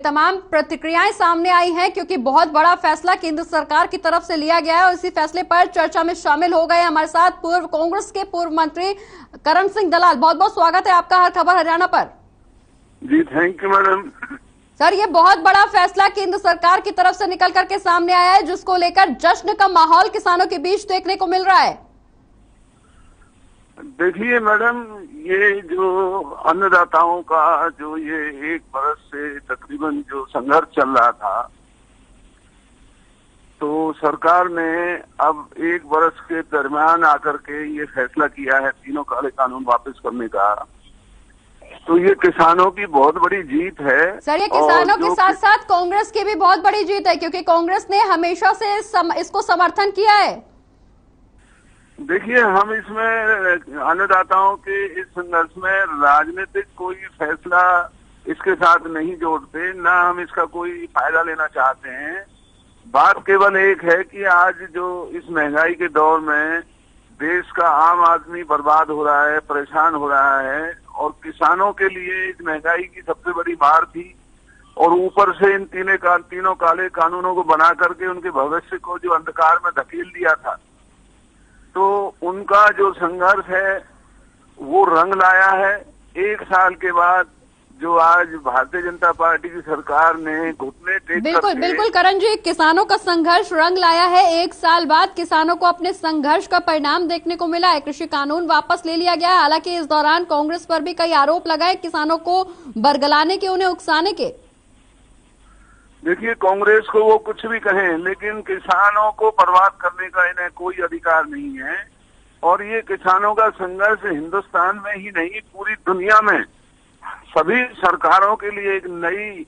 तमाम प्रतिक्रियाएं सामने आई हैं क्योंकि बहुत बड़ा फैसला केंद्र सरकार की तरफ से लिया गया है और इसी फैसले पर चर्चा में शामिल हो गए हमारे साथ कांग्रेस के पूर्व मंत्री करण सिंह दलाल। बहुत बहुत स्वागत है आपका हर खबर हरियाणा पर। जी थैंक यू मैडम। सर, ये बहुत बड़ा फैसला केंद्र सरकार की तरफ से निकल करके सामने आया है जिसको लेकर जश्न का माहौल किसानों के बीच देखने को मिल रहा है। देखिए मैडम, ये जो अन्नदाताओं का जो ये 1 बरस से तकरीबन जो संघर्ष चल रहा था, तो सरकार ने अब 1 बरस के दरमियान आकर के ये फैसला किया है तीनों काले कानून वापस करने का। तो ये किसानों की बहुत बड़ी जीत है। सर, ये किसानों के साथ साथ कांग्रेस की भी बहुत बड़ी जीत है क्योंकि कांग्रेस ने हमेशा से इसको समर्थन किया है। देखिए, हम इसमें अन्नदाताओं के इस संघर्ष में राजनीतिक कोई फैसला इसके साथ नहीं जोड़ते, ना हम इसका कोई फायदा लेना चाहते हैं। बात केवल एक है कि आज जो इस महंगाई के दौर में देश का आम आदमी बर्बाद हो रहा है, परेशान हो रहा है, और किसानों के लिए इस महंगाई की सबसे बड़ी मार थी, और ऊपर से इन तीनों काले कानूनों को बना करके उनके भविष्य को जो अंधकार में धकेल दिया था, तो उनका जो संघर्ष है वो रंग लाया है। 1 साल के बाद जो आज भारतीय जनता पार्टी की सरकार ने घुटने टेक बिल्कुल करण जी, किसानों का संघर्ष रंग लाया है। 1 साल बाद किसानों को अपने संघर्ष का परिणाम देखने को मिला है। कृषि कानून वापस ले लिया गया है। हालांकि इस दौरान कांग्रेस पर भी कई आरोप लगाए किसानों को बरगलाने के, उन्हें उकसाने के। देखिए, कांग्रेस को वो कुछ भी कहें, लेकिन किसानों को बर्बाद करने का इन्हें कोई अधिकार नहीं है। और ये किसानों का संघर्ष हिंदुस्तान में ही नहीं, पूरी दुनिया में सभी सरकारों के लिए एक नई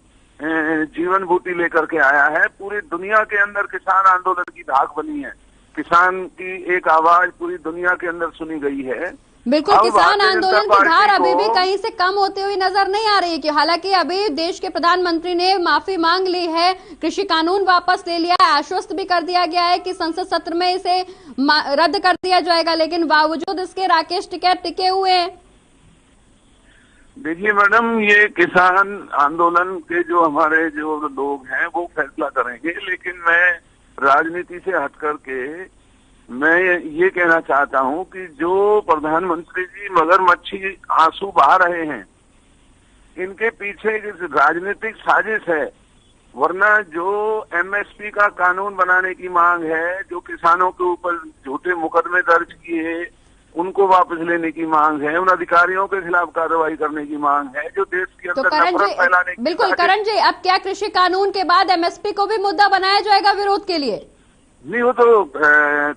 जीवन भूति लेकर के आया है। पूरी दुनिया के अंदर किसान आंदोलन की धाक बनी है। किसान की एक आवाज पूरी दुनिया के अंदर सुनी गई है। बिल्कुल, किसान आंदोलन की धार अभी भी कहीं से कम होती हुई नजर नहीं आ रही है कि हालांकि अभी देश के प्रधानमंत्री ने माफी मांग ली है, कृषि कानून वापस ले लिया है, आश्वस्त भी कर दिया गया है कि संसद सत्र में इसे रद्द कर दिया जाएगा, लेकिन बावजूद इसके राकेश टिकैत टिके हुए हैं। देखिए मैडम, ये किसान आंदोलन के जो हमारे जो लोग हैं वो फैसला करेंगे, लेकिन मैं राजनीति से हट करके मैं ये कहना चाहता हूं कि जो प्रधानमंत्री जी मगरमच्छी आंसू बहा रहे हैं, इनके पीछे एक राजनीतिक साजिश है। वरना जो एमएसपी का कानून बनाने की मांग है, जो किसानों के ऊपर झूठे मुकदमे दर्ज किए उनको वापस लेने की मांग है, उन अधिकारियों के खिलाफ कार्रवाई करने की मांग है, जो देश के अंदर नफरत फैलाने की। बिल्कुल करण जी, अब क्या कृषि कानून के बाद एमएसपी को भी मुद्दा बनाया जाएगा विरोध के लिए? नहीं, वो तो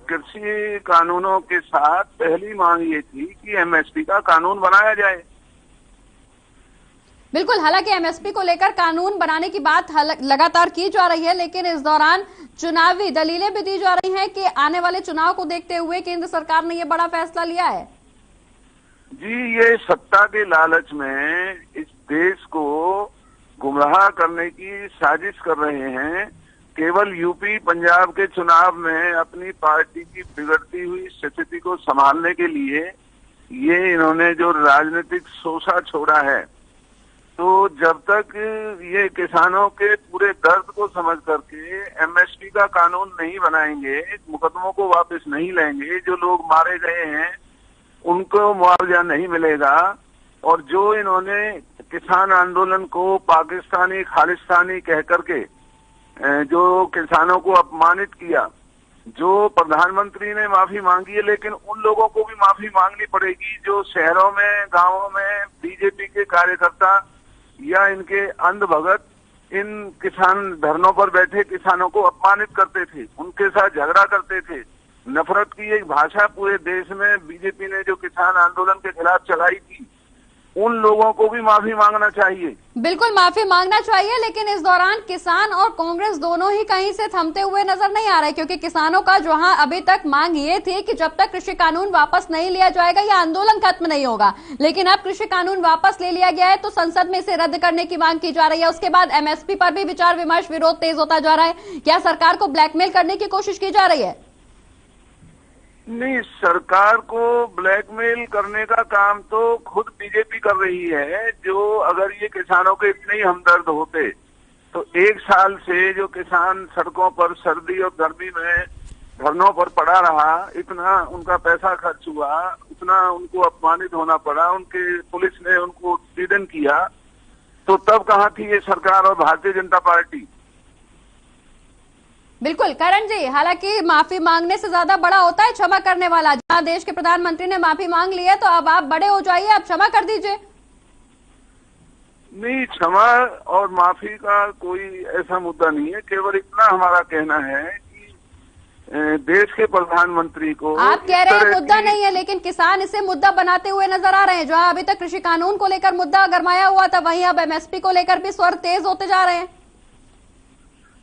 कृषि कानूनों के साथ पहली मांग ये थी कि एमएसपी का कानून बनाया जाए। बिल्कुल, हालांकि एमएसपी को लेकर कानून बनाने की बात लगातार की जा रही है, लेकिन इस दौरान चुनावी दलीलें भी दी जा रही हैं कि आने वाले चुनाव को देखते हुए केंद्र सरकार ने ये बड़ा फैसला लिया है। जी, ये सत्ता के लालच में इस देश को गुमराह करने की साजिश कर रहे हैं। केवल यूपी पंजाब के चुनाव में अपनी पार्टी की बिगड़ती हुई स्थिति को संभालने के लिए ये इन्होंने जो राजनीतिक शोषा छोड़ा है, तो जब तक ये किसानों के पूरे दर्द को समझ करके एमएसपी का कानून नहीं बनाएंगे, मुकदमों को वापस नहीं लेंगे, जो लोग मारे गए हैं उनको मुआवजा नहीं मिलेगा, और जो इन्होंने किसान आंदोलन को पाकिस्तानी खालिस्तानी कह करके जो किसानों को अपमानित किया, जो प्रधानमंत्री ने माफी मांगी है, लेकिन उन लोगों को भी माफी मांगनी पड़ेगी जो शहरों में गांवों में बीजेपी के कार्यकर्ता या इनके अंधभगत इन किसान धरनों पर बैठे किसानों को अपमानित करते थे, उनके साथ झगड़ा करते थे। नफरत की एक भाषा पूरे देश में बीजेपी ने जो किसान आंदोलन के खिलाफ चलाई थी, उन लोगों को भी माफी मांगना चाहिए। बिल्कुल माफी मांगना चाहिए, लेकिन इस दौरान किसान और कांग्रेस दोनों ही कहीं से थमते हुए नजर नहीं आ रहे, क्योंकि किसानों का जहां अभी तक मांग ये थी कि जब तक कृषि कानून वापस नहीं लिया जाएगा यह आंदोलन खत्म नहीं होगा, लेकिन अब कृषि कानून वापस ले लिया गया है तो संसद में इसे रद्द करने की मांग की जा रही है। उसके बाद एमएसपी पर भी विचार विमर्श, विरोध तेज होता जा रहा है। क्या सरकार को ब्लैकमेल करने की कोशिश की जा रही है? नहीं, सरकार को ब्लैकमेल करने का काम तो खुद बीजेपी कर रही है। जो अगर ये किसानों के इतने ही हमदर्द होते तो एक साल से जो किसान सड़कों पर सर्दी और गर्मी में धरनों पर पड़ा रहा, इतना उनका पैसा खर्च हुआ, उतना उनको अपमानित होना पड़ा, उनके पुलिस ने उनको पीड़न किया, तो तब कहाँ थी ये सरकार और भारतीय जनता पार्टी? बिल्कुल करण जी, हालांकि माफी मांगने से ज्यादा बड़ा होता है क्षमा करने वाला। जहां देश के प्रधानमंत्री ने माफी मांग ली है तो अब आप बड़े हो जाइए, आप क्षमा कर दीजिए। नहीं, क्षमा और माफी का कोई ऐसा मुद्दा नहीं है। केवल इतना हमारा कहना है कि देश के प्रधानमंत्री को, आप कह रहे हैं मुद्दा नहीं है, लेकिन किसान इसे मुद्दा बनाते हुए नजर आ रहे हैं। जहां अभी तक कृषि कानून को लेकर मुद्दा गरमाया हुआ था, वहीं अब एमएसपी को लेकर भी स्वर तेज होते जा रहे हैं।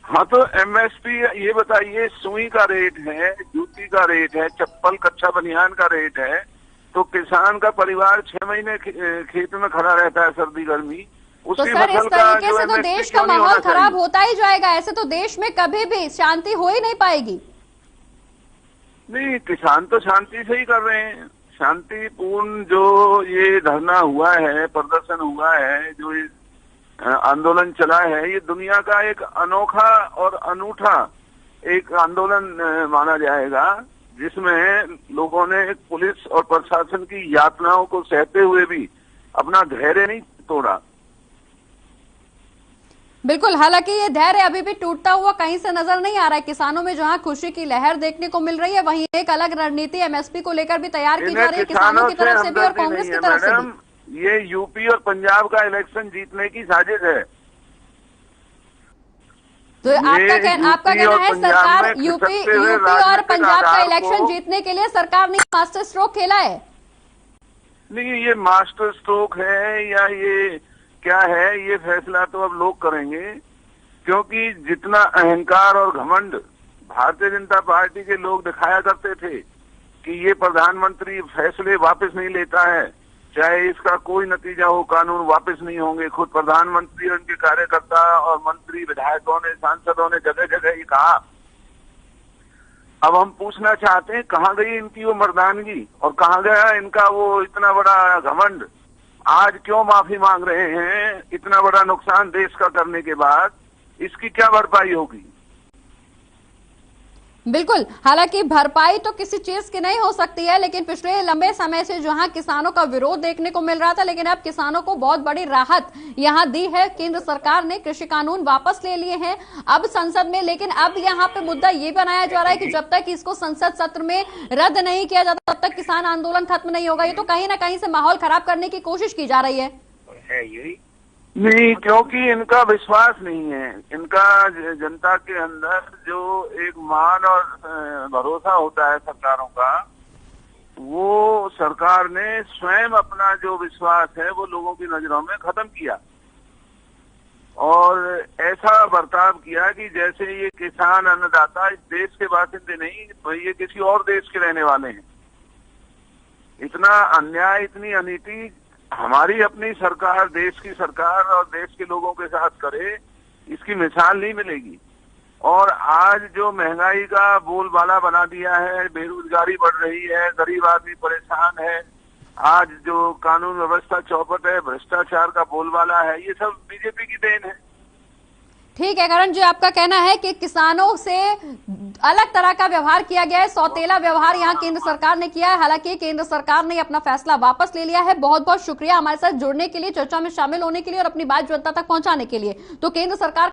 हाँ, तो एमएसपी ये बताइए, सुई का रेट है, जूती का रेट है, चप्पल कच्चा बनियान का रेट है, तो किसान का परिवार 6 महीने खेत में खड़ा रहता है सर्दी गर्मी। तो सर, इस तरीके से तो देश का माहौल खराब होता ही जाएगा। ऐसे तो देश में कभी भी शांति हो ही नहीं पाएगी। नहीं, किसान तो शांति से ही कर रहे हैं। शांतिपूर्ण जो ये धरना हुआ है, प्रदर्शन हुआ है, जो ये आंदोलन चला है, ये दुनिया का एक अनोखा और अनूठा एक आंदोलन माना जाएगा, जिसमें लोगों ने पुलिस और प्रशासन की यातनाओं को सहते हुए भी अपना धैर्य नहीं तोड़ा। बिल्कुल, हालांकि ये धैर्य अभी भी टूटता हुआ कहीं से नजर नहीं आ रहा है। किसानों में जहां खुशी की लहर देखने को मिल रही है, वहीं एक अलग रणनीति एमएसपी को लेकर भी तैयार की जा रही है, किसानों की तरफ से भी और कांग्रेस की तरफ से भी। ये यूपी और पंजाब का इलेक्शन जीतने की साजिश है। तो आपका कहना है सरकार यूपी और पंजाब का इलेक्शन जीतने के लिए सरकार ने मास्टर स्ट्रोक खेला है? नहीं, ये मास्टर स्ट्रोक है या ये क्या है, ये फैसला तो अब लोग करेंगे, क्योंकि जितना अहंकार और घमंड भारतीय जनता पार्टी के लोग दिखाया करते थे कि ये प्रधानमंत्री फैसले वापस नहीं लेता है, चाहे इसका कोई नतीजा हो, कानून वापस नहीं होंगे। खुद प्रधानमंत्री और उनके कार्यकर्ता और मंत्री, विधायकों ने, सांसदों ने जगह जगह ये कहा। अब हम पूछना चाहते हैं, कहाँ गई इनकी वो मर्दानगी और कहाँ गया इनका वो इतना बड़ा घमंड? आज क्यों माफी मांग रहे हैं? इतना बड़ा नुकसान देश का करने के बाद इसकी क्या भरपाई होगी? बिल्कुल, हालांकि भरपाई तो किसी चीज की नहीं हो सकती है, लेकिन पिछले लंबे समय से जहां किसानों का विरोध देखने को मिल रहा था, लेकिन अब किसानों को बहुत बड़ी राहत यहां दी है। केंद्र सरकार ने कृषि कानून वापस ले लिए हैं अब संसद में, लेकिन अब यहां पे मुद्दा ये बनाया जा रहा है कि जब तक इसको संसद सत्र में रद्द नहीं किया जाता, तब तक किसान आंदोलन खत्म नहीं होगा। ये तो कहीं ना कहीं से माहौल खराब करने की कोशिश की जा रही है। नहीं, क्योंकि इनका विश्वास नहीं है। इनका जनता के अंदर जो एक मान और भरोसा होता है सरकारों का, वो सरकार ने स्वयं अपना जो विश्वास है वो लोगों की नजरों में खत्म किया और ऐसा बर्ताव किया कि जैसे ये किसान अन्नदाता इस देश के बासिंदे नहीं, तो ये किसी और देश के रहने वाले हैं। इतना अन्याय, इतनी अनीति हमारी अपनी सरकार, देश की सरकार और देश के लोगों के साथ करे, इसकी मिसाल नहीं मिलेगी। और आज जो महंगाई का बोलबाला बना दिया है, बेरोजगारी बढ़ रही है, गरीब आदमी परेशान है, आज जो कानून व्यवस्था चौपट है, भ्रष्टाचार का बोलबाला है, ये सब बीजेपी की देन है। ठीक है करण जी, आपका कहना है कि किसानों से अलग तरह का व्यवहार किया गया है, सौतेला व्यवहार यहाँ केंद्र सरकार ने किया है। हालांकि केंद्र सरकार ने अपना फैसला वापस ले लिया है। बहुत बहुत शुक्रिया हमारे साथ जुड़ने के लिए, चर्चा में शामिल होने के लिए और अपनी बात जनता तक पहुंचाने के लिए। तो केंद्र सरकार